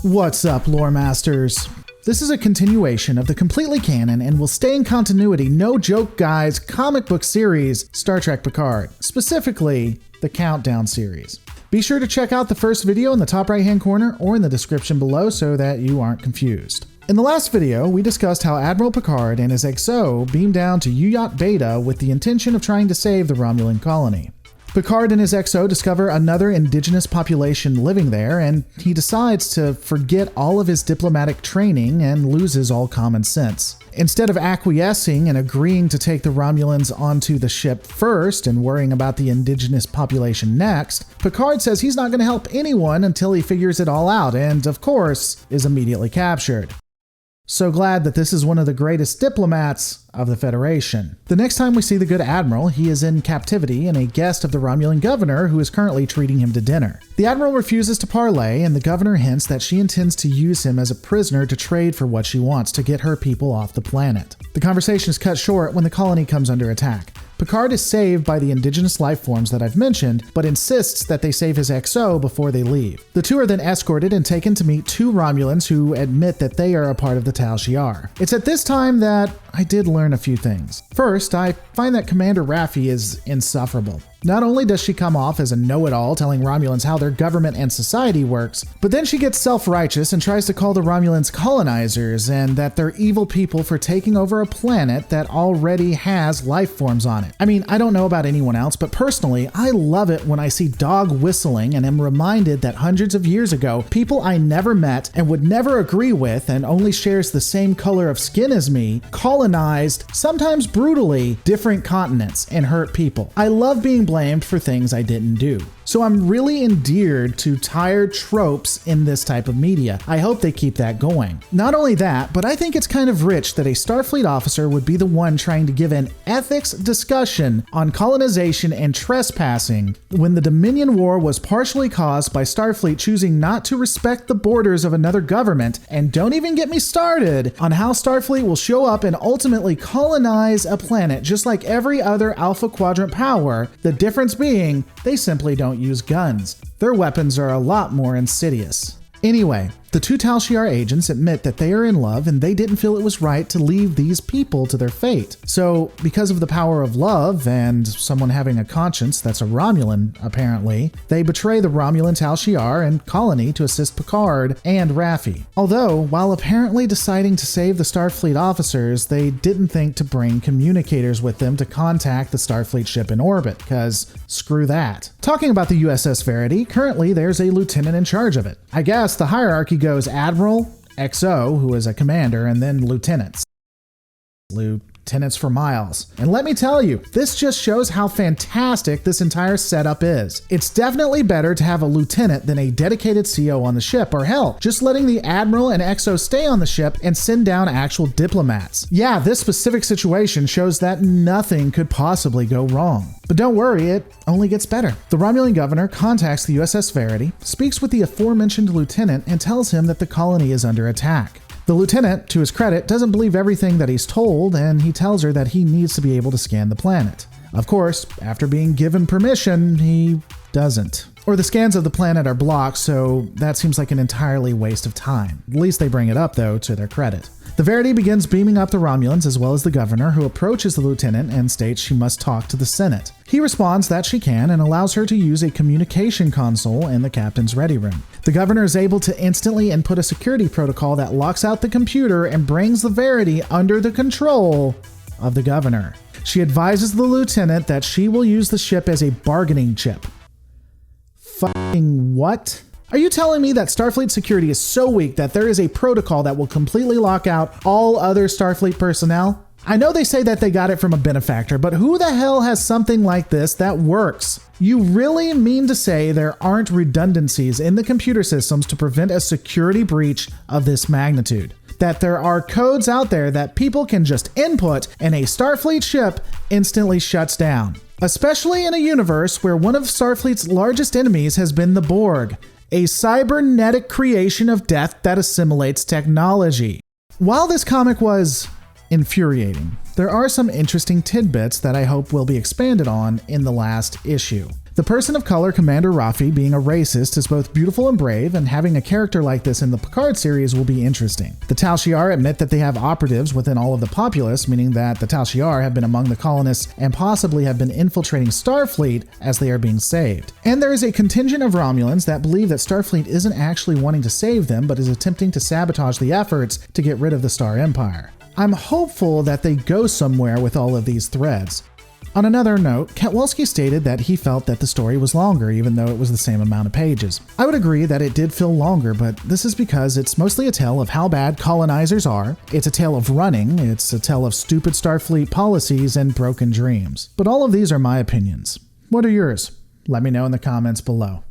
What's up, lore masters? This is a continuation of the completely canon and will stay in continuity, no joke guys, comic book series, Star Trek Picard, specifically the Countdown series. Be sure to check out the first video in the top right hand corner or in the description below so that you aren't confused. In the last video, we discussed how Admiral Picard and his XO beamed down to Uyat Beta with the intention of trying to save the Romulan colony. Picard and his XO discover another indigenous population living there, and he decides to forget all of his diplomatic training and loses all common sense. Instead of acquiescing and agreeing to take the Romulans onto the ship first and worrying about the indigenous population next, Picard says he's not going to help anyone until he figures it all out and, of course, is immediately captured. So glad that this is one of the greatest diplomats of the Federation. The next time we see the good Admiral, he is in captivity and a guest of the Romulan governor who is currently treating him to dinner. The Admiral refuses to parley, and the governor hints that she intends to use him as a prisoner to trade for what she wants to get her people off the planet. The conversation is cut short when the colony comes under attack. Picard is saved by the indigenous life forms that I've mentioned, but insists that they save his XO before they leave. The two are then escorted and taken to meet two Romulans who admit that they are a part of the Shiar. It's at this time that I did learn a few things. First, I find that Commander Raffi is insufferable. Not only does she come off as a know-it-all telling Romulans how their government and society works, but then she gets self-righteous and tries to call the Romulans colonizers and that they're evil people for taking over a planet that already has life forms on it. I mean, I don't know about anyone else, but personally, I love it when I see dog whistling and am reminded that hundreds of years ago, people I never met and would never agree with and only shares the same color of skin as me, colonized, sometimes brutally, different continents and hurt people. I love being blamed for things I didn't do. So I'm really endeared to tired tropes in this type of media. I hope they keep that going. Not only that, but I think it's kind of rich that a Starfleet officer would be the one trying to give an ethics discussion on colonization and trespassing when the Dominion War was partially caused by Starfleet choosing not to respect the borders of another government, and don't even get me started on how Starfleet will show up and ultimately colonize a planet just like every other Alpha Quadrant power, the difference being they simply don't use guns. Their weapons are a lot more insidious. Anyway, the two Shiar agents admit that they are in love and they didn't feel it was right to leave these people to their fate. So, because of the power of love and someone having a conscience that's a Romulan, apparently, they betray the Romulan Shiar and colony to assist Picard and Raffi. Although, while apparently deciding to save the Starfleet officers, they didn't think to bring communicators with them to contact the Starfleet ship in orbit, because screw that. Talking about the USS Verity, currently there's a lieutenant in charge of it. I guess the hierarchy goes Admiral, XO, who is a commander, and then lieutenants. Lieutenants for miles. And let me tell you, this just shows how fantastic this entire setup is. It's definitely better to have a lieutenant than a dedicated CO on the ship, or hell, just letting the Admiral and XO stay on the ship and send down actual diplomats. Yeah, this specific situation shows that nothing could possibly go wrong. But don't worry, it only gets better. The Romulan governor contacts the USS Verity, speaks with the aforementioned lieutenant, and tells him that the colony is under attack. The lieutenant, to his credit, doesn't believe everything that he's told, and he tells her that he needs to be able to scan the planet. Of course, after being given permission, he doesn't. Or the scans of the planet are blocked, so that seems like an entirely waste of time. At least they bring it up, though, to their credit. The Verity begins beaming up the Romulans as well as the governor, who approaches the lieutenant and states she must talk to the Senate. He responds that she can and allows her to use a communication console in the captain's ready room. The governor is able to instantly input a security protocol that locks out the computer and brings the Verity under the control of the governor. She advises the lieutenant that she will use the ship as a bargaining chip. Fucking what? Are you telling me that Starfleet security is so weak that there is a protocol that will completely lock out all other Starfleet personnel? I know they say that they got it from a benefactor, but who the hell has something like this that works? You really mean to say there aren't redundancies in the computer systems to prevent a security breach of this magnitude? That there are codes out there that people can just input and a Starfleet ship instantly shuts down? Especially in a universe where one of Starfleet's largest enemies has been the Borg, a cybernetic creation of death that assimilates technology. While this comic was infuriating, there are some interesting tidbits that I hope will be expanded on in the last issue. The person of color Commander Raffi being a racist is both beautiful and brave, and having a character like this in the Picard series will be interesting. The Tal Shiar admit that they have operatives within all of the populace, meaning that the Tal Shiar have been among the colonists and possibly have been infiltrating Starfleet as they are being saved. And there is a contingent of Romulans that believe that Starfleet isn't actually wanting to save them, but is attempting to sabotage the efforts to get rid of the Star Empire. I'm hopeful that they go somewhere with all of these threads. On another note, Katwalski stated that he felt that the story was longer, even though it was the same amount of pages. I would agree that it did feel longer, but this is because it's mostly a tale of how bad colonizers are, it's a tale of running, it's a tale of stupid Starfleet policies and broken dreams. But all of these are my opinions. What are yours? Let me know in the comments below.